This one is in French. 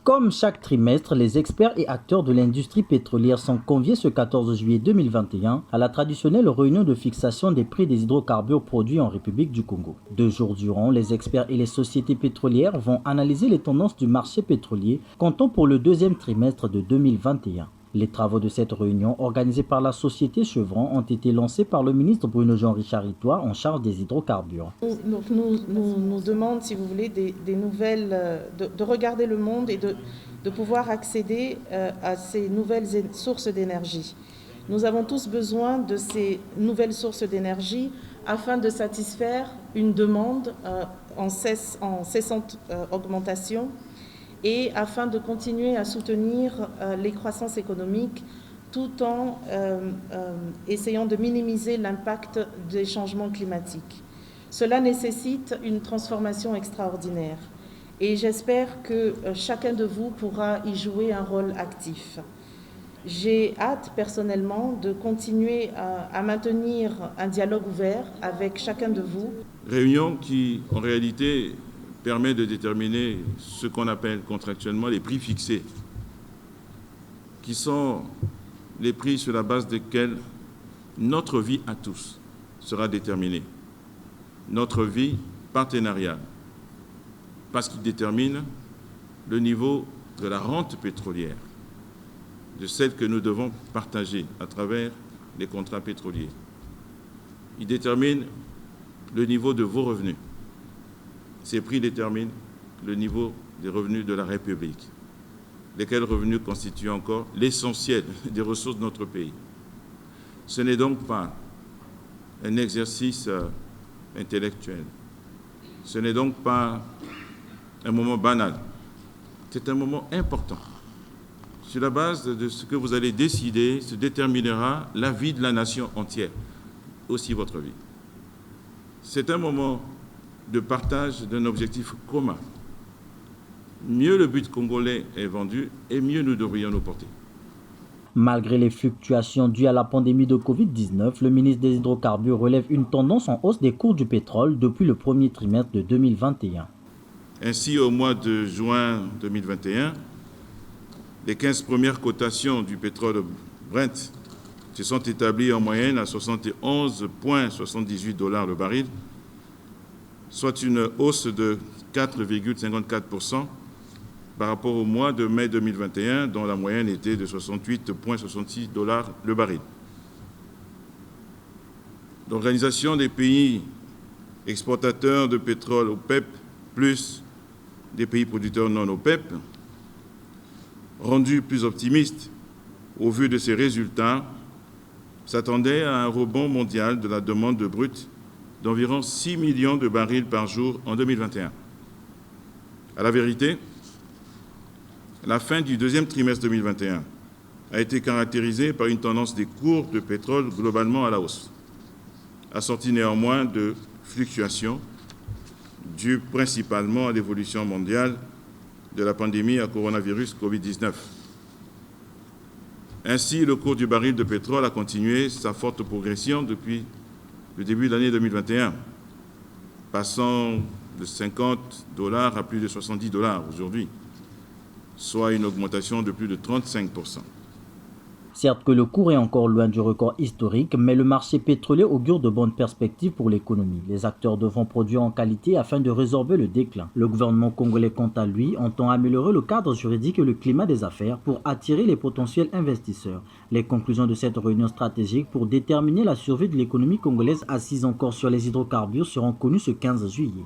Comme chaque trimestre, les experts et acteurs de l'industrie pétrolière sont conviés ce 14 juillet 2021 à la traditionnelle réunion de fixation des prix des hydrocarbures produits en République du Congo. 2 jours durant, les experts et les sociétés pétrolières vont analyser les tendances du marché pétrolier comptant pour le deuxième trimestre de 2021. Les travaux de cette réunion, organisée par la société Chevron, ont été lancés par le ministre Bruno Jean-Richard Itoie en charge des hydrocarbures. Nous demande, si vous voulez, des nouvelles, de regarder le monde et de pouvoir accéder à ces nouvelles sources d'énergie. Nous avons tous besoin de ces nouvelles sources d'énergie afin de satisfaire une demande en cessante augmentation et afin de continuer à soutenir les croissances économiques tout en essayant de minimiser l'impact des changements climatiques. Cela nécessite une transformation extraordinaire et j'espère que chacun de vous pourra y jouer un rôle actif. J'ai hâte personnellement de continuer à maintenir un dialogue ouvert avec chacun de vous. Réunion qui, en réalité, permet de déterminer ce qu'on appelle contractuellement les prix fixés, qui sont les prix sur la base desquels notre vie à tous sera déterminée. Notre vie partenariale, parce qu'il détermine le niveau de la rente pétrolière, de celle que nous devons partager à travers les contrats pétroliers. Il détermine le niveau de vos revenus. Ces prix déterminent le niveau des revenus de la République, lesquels revenus constituent encore l'essentiel des ressources de notre pays. Ce n'est donc pas un exercice intellectuel. Ce n'est donc pas un moment banal. C'est un moment important. Sur la base de ce que vous allez décider, se déterminera la vie de la nation entière, aussi votre vie. C'est un moment de partage d'un objectif commun. Mieux le but congolais est vendu et mieux nous devrions nous porter. Malgré les fluctuations dues à la pandémie de Covid-19, le ministre des Hydrocarbures relève une tendance en hausse des cours du pétrole depuis le premier trimestre de 2021. Ainsi, au mois de juin 2021, les 15 premières cotations du pétrole Brent se sont établies en moyenne à 71,78 $ le baril, soit une hausse de 4,54% par rapport au mois de mai 2021, dont la moyenne était de 68,66 $ le baril. L'Organisation des pays exportateurs de pétrole OPEP, plus des pays producteurs non OPEP, rendu plus optimiste au vu de ces résultats, s'attendait à un rebond mondial de la demande de brut d'environ 6 millions de barils par jour en 2021. À la vérité, la fin du deuxième trimestre 2021 a été caractérisée par une tendance des cours de pétrole globalement à la hausse, assortie néanmoins de fluctuations dues principalement à l'évolution mondiale de la pandémie à coronavirus Covid-19. Ainsi, le cours du baril de pétrole a continué sa forte progression depuis le début de l'année 2021, passant de 50 $ à plus de 70 $ aujourd'hui, soit une augmentation de plus de 35%. Certes que le cours est encore loin du record historique, mais le marché pétrolier augure de bonnes perspectives pour l'économie. Les acteurs devront produire en qualité afin de résorber le déclin. Le gouvernement congolais, quant à lui, entend améliorer le cadre juridique et le climat des affaires pour attirer les potentiels investisseurs. Les conclusions de cette réunion stratégique pour déterminer la survie de l'économie congolaise assise encore sur les hydrocarbures seront connues ce 15 juillet.